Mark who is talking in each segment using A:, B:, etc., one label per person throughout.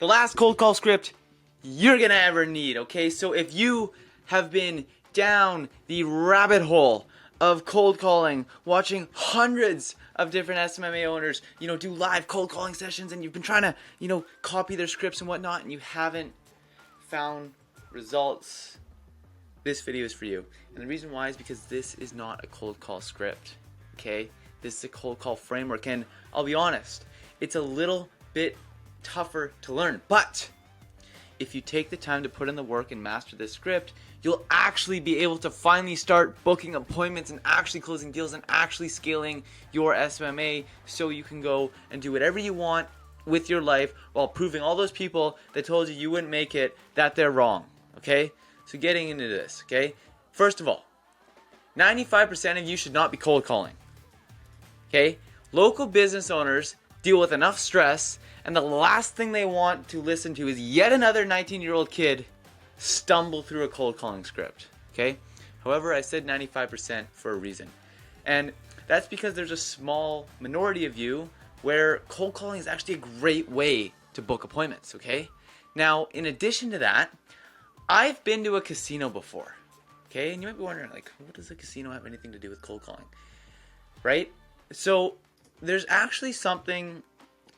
A: the last cold call script you're gonna ever need, okay? So if you have been down the rabbit hole of cold calling, watching hundreds of different SMMA owners, do live cold calling sessions, and you've been trying to, copy their scripts and whatnot, and you haven't found results, this video is for you. And the reason why is because this is not a cold call script, okay? This is a cold call framework, and I'll be honest, it's a little bit tougher to learn, but if you take the time to put in the work and master this script, you'll actually be able to finally start booking appointments and actually closing deals and actually scaling your SMMA so you can go and do whatever you want with your life while proving all those people that told you you wouldn't make it that they're wrong, okay? So getting into this, okay? First of all, 95% of you should not be cold calling, okay? Local business owners deal with enough stress, and the last thing they want to listen to is yet another 19-year-old kid stumble through a cold calling script, okay? However, I said 95% for a reason. And that's because there's a small minority of you where cold calling is actually a great way to book appointments, okay? Now, in addition to that, I've been to a casino before, okay? And you might be wondering, like, what does a casino have anything to do with cold calling, right? So there's actually something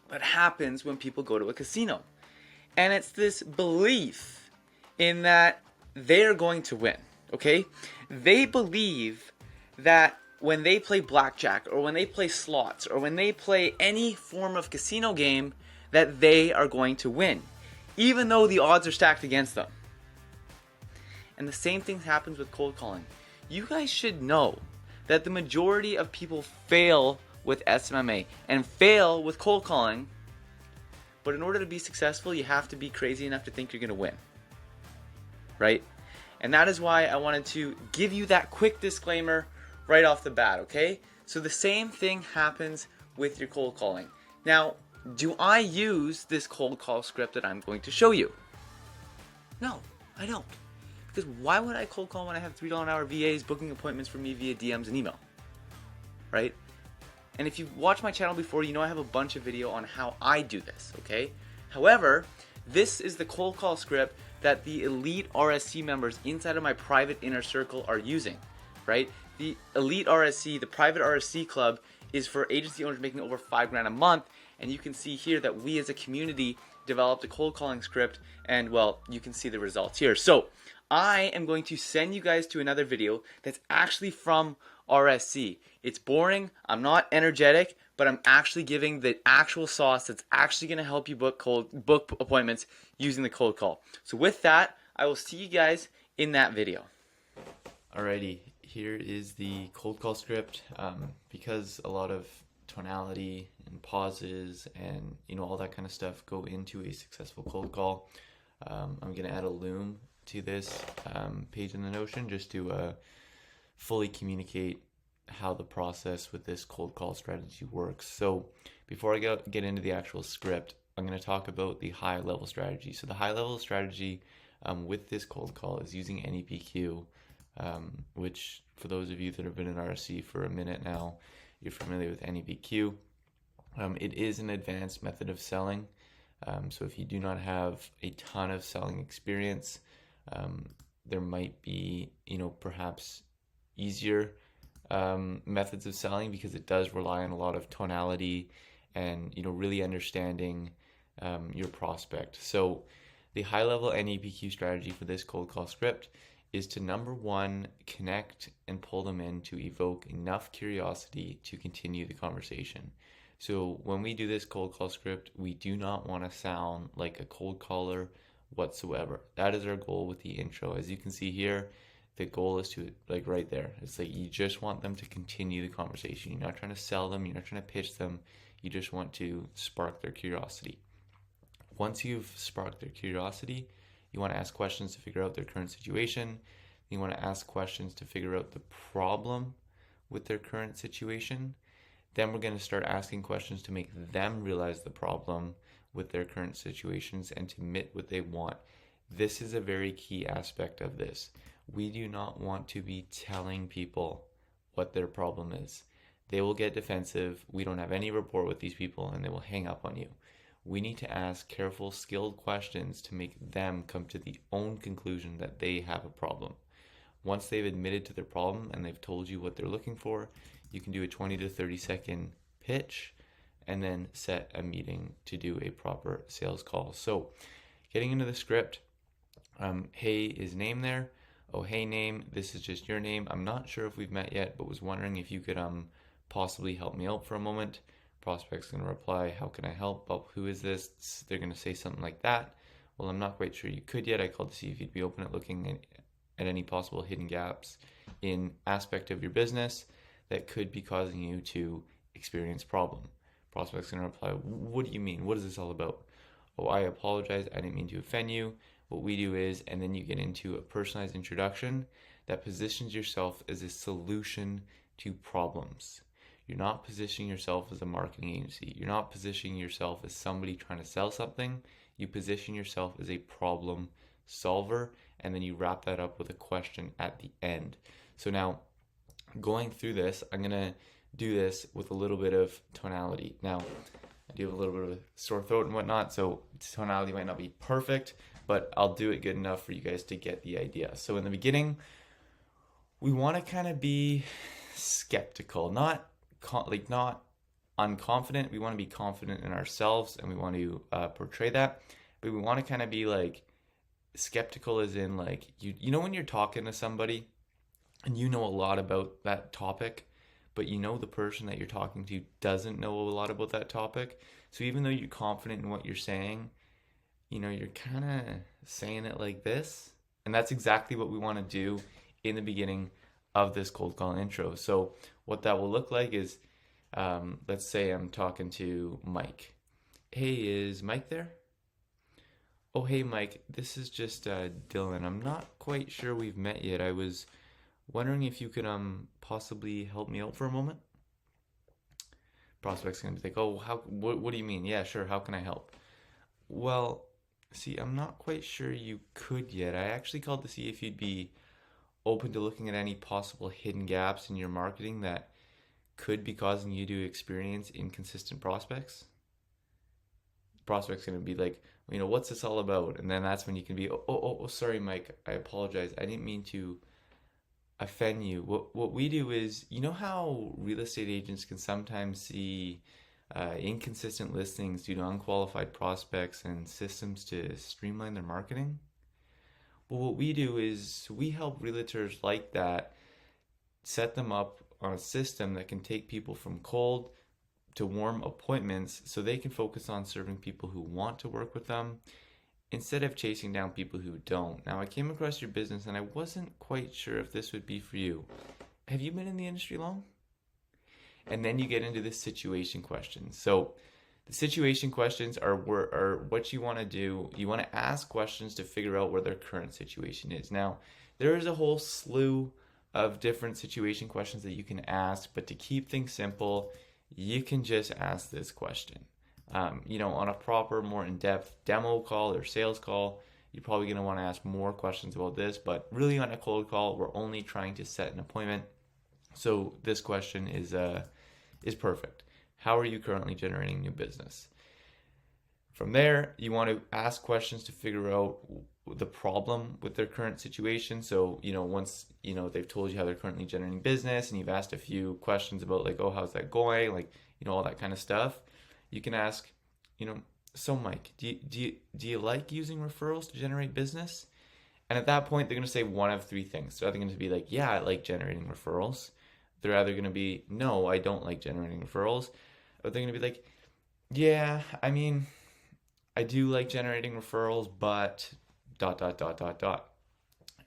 A: that happens when people go to a casino. And it's this belief in that they're going to win, okay? They believe that when they play blackjack or when they play slots or when they play any form of casino game that they are going to win, even though the odds are stacked against them. And the same thing happens with cold calling. You guys should know that the majority of people fail with SMMA and fail with cold calling, but in order to be successful, you have to be crazy enough to think you're going to win, right? And that is why I wanted to give you that quick disclaimer right off the bat, okay? So the same thing happens with your cold calling. Now, do I use this cold call script that I'm going to show you? No, I don't. Because why would I cold call when I have $3 an hour VAs booking appointments for me via DMs and email, right? And if you've watched my channel before, you know I have a bunch of video on how I do this, okay? However, this is the cold call script that the elite RSC members inside of my private inner circle are using, right? The elite RSC, the private RSC club, is for agency owners making over $5,000 a month, and you can see here that we as a community developed a cold calling script, and well, you can see the results here. So I am going to send you guys to another video that's actually from RSC. It's boring, I'm not energetic, but I'm actually giving the actual sauce that's actually going to help you book appointments using the cold call. So with that, I will see you guys in that video.
B: Alrighty, here is the cold call script. Because a lot of tonality and pauses and all that kind of stuff go into a successful cold call, I'm going to add a loom to this page in the Notion just to fully communicate how the process with this cold call strategy works. So before I get into the actual script, I'm going to talk about the high level strategy. So the high level strategy with this cold call is using NEPQ, which for those of you that have been in RSC for a minute now, you're familiar with NEPQ. It is an advanced method of selling. So if you do not have a ton of selling experience, there might be, perhaps easier methods of selling because it does rely on a lot of tonality and, really understanding your prospect. So the high level NEPQ strategy for this cold call script is to, number one, connect and pull them in to evoke enough curiosity to continue the conversation. So when we do this cold call script, we do not want to sound like a cold caller whatsoever. That is our goal with the intro. As you can see here, the goal is to, like right there, it's like you just want them to continue the conversation. You're not trying to sell them, you're not trying to pitch them, you just want to spark their curiosity. Once you've sparked their curiosity, you want to ask questions to figure out their current situation. You want to ask questions to figure out the problem with their current situation. Then we're going to start asking questions to make them realize the problem with their current situations and to admit what they want. This is a very key aspect of this. We do not want to be telling people what their problem is. They will get defensive. We don't have any rapport with these people and they will hang up on you. We need to ask careful, skilled questions to make them come to the own conclusion that they have a problem. Once they've admitted to their problem and they've told you what they're looking for, you can do a 20 to 30-second pitch and then set a meeting to do a proper sales call. So getting into the script, hey is name there. Oh, hey name, this is just your name. I'm not sure if we've met yet, but was wondering if you could possibly help me out for a moment. Prospect's going to reply, how can I help? Oh, who is this? They're going to say something like that. Well, I'm not quite sure you could yet. I called to see if you'd be open at looking at any possible hidden gaps in aspect of your business that could be causing you to experience problem. Prospect's going to reply, what do you mean? What is this all about? Oh, I apologize. I didn't mean to offend you. What we do is, and then you get into a personalized introduction that positions yourself as a solution to problems. You're not positioning yourself as a marketing agency. You're not positioning yourself as somebody trying to sell something. You position yourself as a problem solver, and then you wrap that up with a question at the end. So now, going through this, I'm going to do this with a little bit of tonality. Now, I do have a little bit of a sore throat and whatnot, so tonality might not be perfect, but I'll do it good enough for you guys to get the idea. So in the beginning, we want to kind of be skeptical, not unconfident. We want to be confident in ourselves, and we want to portray that, but we want to kind of be like skeptical, as in like you know when you're talking to somebody and you know a lot about that topic, but you know the person that you're talking to doesn't know a lot about that topic. So even though you're confident in what you're saying, you know, you're kind of saying it like this. And that's exactly what we want to do in the beginning of this cold call intro. So what that will look like is, let's say I'm talking to Mike. Hey, is Mike there? Oh, hey, Mike, this is just Dylan. I'm not quite sure we've met yet. I was wondering if you could possibly help me out for a moment. Prospect's going to be like, oh, what do you mean? Yeah, sure. How can I help? Well, see, I'm not quite sure you could yet. I actually called to see if you'd be open to looking at any possible hidden gaps in your marketing that could be causing you to experience inconsistent prospects. Prospect's going to be like, you know, what's this all about? And then that's when you can be, oh, sorry, Mike, I apologize. I didn't mean to offend you. What we do is, you know how real estate agents can sometimes see inconsistent listings due to unqualified prospects and systems to streamline their marketing? Well, what we do is we help realtors like that set them up on a system that can take people from cold to warm appointments so they can focus on serving people who want to work with them instead of chasing down people who don't. Now, I came across your business and I wasn't quite sure if this would be for you. Have you been in the industry long? And then you get into the situation questions. So the situation questions are what you want to do. You want to ask questions to figure out where their current situation is. Now, there is a whole slew of different situation questions that you can ask, but to keep things simple, you can just ask this question. On a proper, more in-depth demo call or sales call, you're probably going to want to ask more questions about this, but really on a cold call, we're only trying to set an appointment. So this question is perfect. How are you currently generating new business? From there, you want to ask questions to figure out the problem with their current situation. So, once, they've told you how they're currently generating business and you've asked a few questions about like, oh, how's that going? All that kind of stuff. You can ask, so Mike, do you like using referrals to generate business? And at that point, they're going to say one of three things. So they're going to be like, yeah, I like generating referrals. They're either going to be, no, I don't like generating referrals. Or they're going to be like, yeah, I do like generating referrals, but ...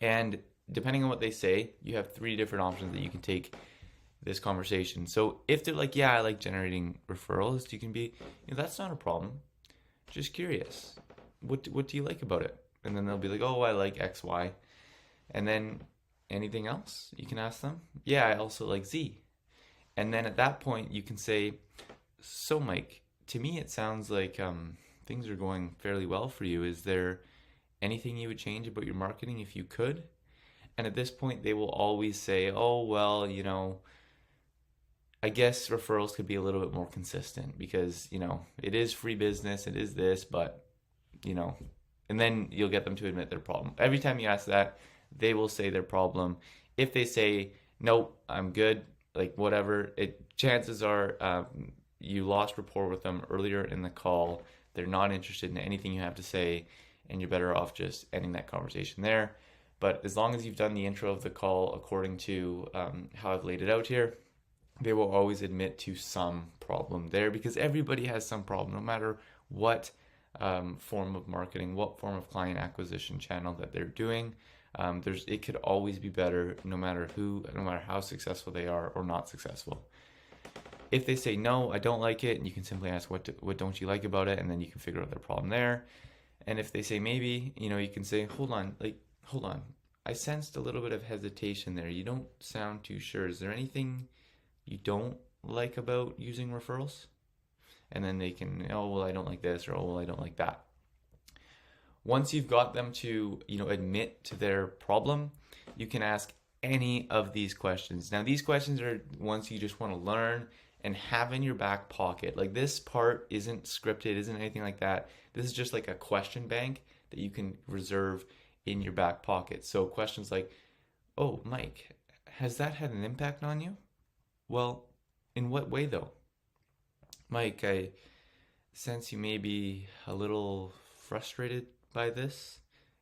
B: And depending on what they say, you have three different options that you can take this conversation. So if they're like, yeah, I like generating referrals, you can be, that's not a problem. Just curious. What do you like about it? And then they'll be like, oh, I like X, Y. And then anything else you can ask them? Yeah, I also like Z. And then at that point, you can say, so Mike, to me, it sounds like things are going fairly well for you. Is there anything you would change about your marketing if you could? And at this point, they will always say, oh, well, I guess referrals could be a little bit more consistent because, it is free business, it is this, but, you know, and then you'll get them to admit their problem. Every time you ask that, they will say their problem. If they say, nope, I'm good, like whatever, chances are you lost rapport with them earlier in the call. They're not interested in anything you have to say, and you're better off just ending that conversation there. But as long as you've done the intro of the call according to how I've laid it out here, they will always admit to some problem there because everybody has some problem, no matter what form of marketing, what form of client acquisition channel that they're doing. It could always be better, no matter how successful they are or not successful. If they say no, I don't like it, and you can simply ask what don't you like about it, and then you can figure out their problem there. And if they say maybe, you can say, hold on. I sensed a little bit of hesitation there. You don't sound too sure. Is there anything you don't like about using referrals? And then they can, oh, well, I don't like this, or oh, well, I don't like that. Once you've got them to, admit to their problem, you can ask any of these questions. Now, these questions are ones you just want to learn and have in your back pocket. Like, this part isn't scripted, isn't anything like that. This is just like a question bank that you can reserve in your back pocket. So questions like, oh, Mike, has that had an impact on you? Well, in what way though? Mike, I sense you may be a little frustrated by this.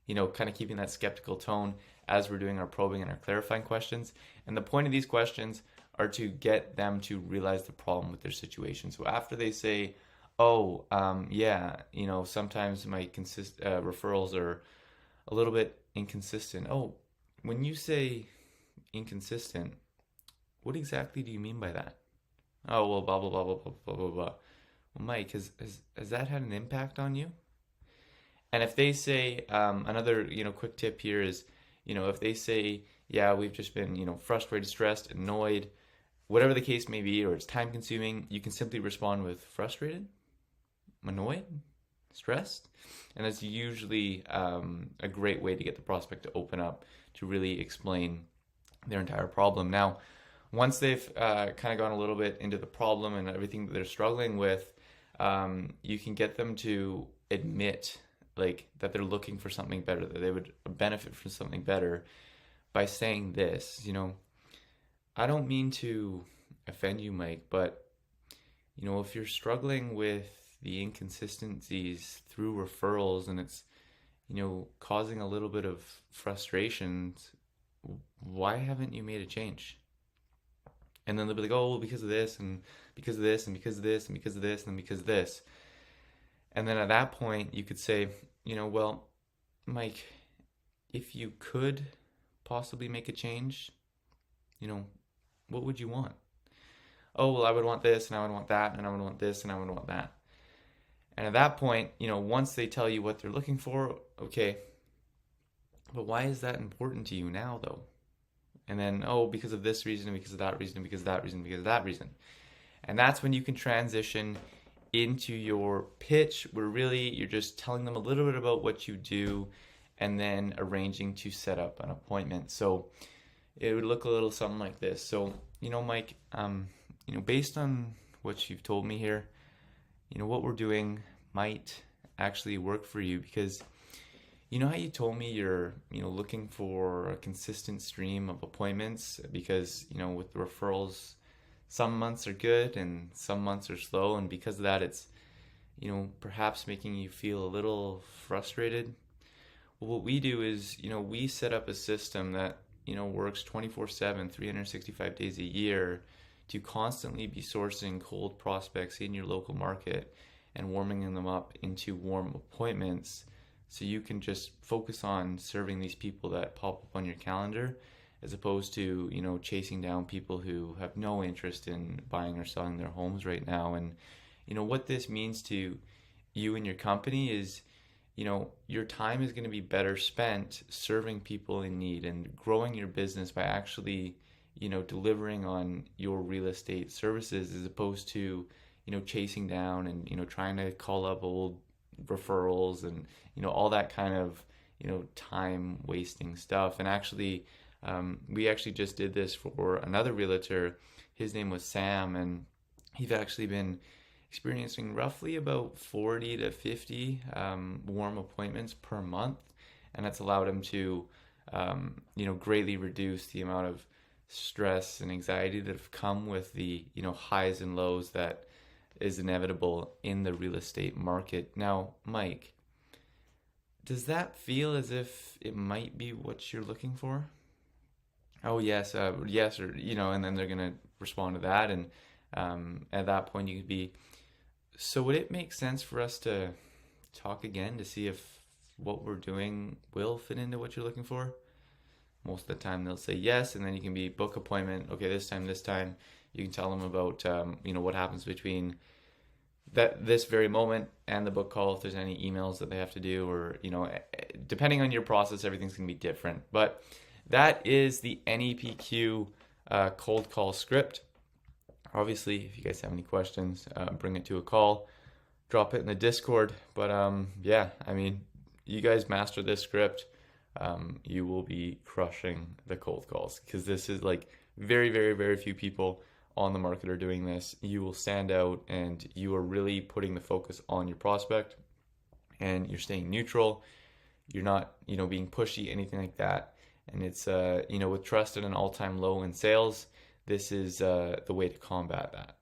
B: Kind of keeping that skeptical tone as we're doing our probing and our clarifying questions. And the point of these questions are to get them to realize the problem with their situation. So after they say, oh, yeah, sometimes my referrals are a little bit inconsistent. Oh, when you say inconsistent, what exactly do you mean by that? Oh, well, blah, blah, blah, blah, blah, blah, blah, blah. Well, Mike, has that had an impact on you? And if they say, another, quick tip here is, if they say, yeah, we've just been, frustrated, stressed, annoyed, whatever the case may be, or it's time consuming, you can simply respond with frustrated, annoyed, stressed. And that's usually a great way to get the prospect to open up, to really explain their entire problem. Now, once they've kind of gone a little bit into the problem and everything that they're struggling with, you can get them to admit that they're looking for something better, that they would benefit from something better by saying this, I don't mean to offend you, Mike, but, if you're struggling with the inconsistencies through referrals and it's, causing a little bit of frustration, why haven't you made a change? And then they'll be like, oh, well, because of this, and because of this, and because of this, and because of this, and because of this. And then at that point, you could say, well, Mike, if you could possibly make a change, what would you want? Oh, well, I would want this, and I would want that, and I would want this, and I would want that. And at that point, once they tell you what they're looking for, okay, but why is that important to you now, though? And then, oh, because of this reason, and because of that reason, and because of that reason, and because of that reason. And that's when you can transition into your pitch, where really you're just telling them a little bit about what you do and then arranging to set up an appointment. So it would look a little something like this. So, Mike, based on what you've told me here, what we're doing might actually work for you, because how you told me you're, looking for a consistent stream of appointments, because, with the referrals, some months are good and some months are slow. And because of that, it's, perhaps making you feel a little frustrated. Well, what we do is, we set up a system that, works 24/7, 365 days a year to constantly be sourcing cold prospects in your local market and warming them up into warm appointments, so you can just focus on serving these people that pop up on your calendar, as opposed to, chasing down people who have no interest in buying or selling their homes right now. And, what this means to you and your company is, your time is going to be better spent serving people in need and growing your business by actually, delivering on your real estate services, as opposed to, chasing down and, trying to call up old referrals and, all that kind of, time wasting stuff. And actually, We actually just did this for another realtor. His name was Sam, and he's actually been experiencing roughly about 40 to 50 warm appointments per month, and that's allowed him to greatly reduce the amount of stress and anxiety that have come with the highs and lows that is inevitable in the real estate market. Now, Mike, does that feel as if it might be what you're looking for? Oh yes, yes, or and then they're gonna respond to that, and at that point you could be. So would it make sense for us to talk again to see if what we're doing will fit into what you're looking for? Most of the time they'll say yes, and then you can be book appointment. Okay, this time. You can tell them about what happens between this very moment and the book call, if there's any emails that they have to do, or depending on your process, everything's gonna be different. But that is the NEPQ cold call script. Obviously, if you guys have any questions, bring it to a call, drop it in the Discord. But yeah, I mean, you guys master this script, you will be crushing the cold calls, because this is like very, very, very few people on the market are doing this. You will stand out, and you are really putting the focus on your prospect, and you're staying neutral. You're not, being pushy, anything like that. And it's, with trust at an all-time low in sales, this is the way to combat that.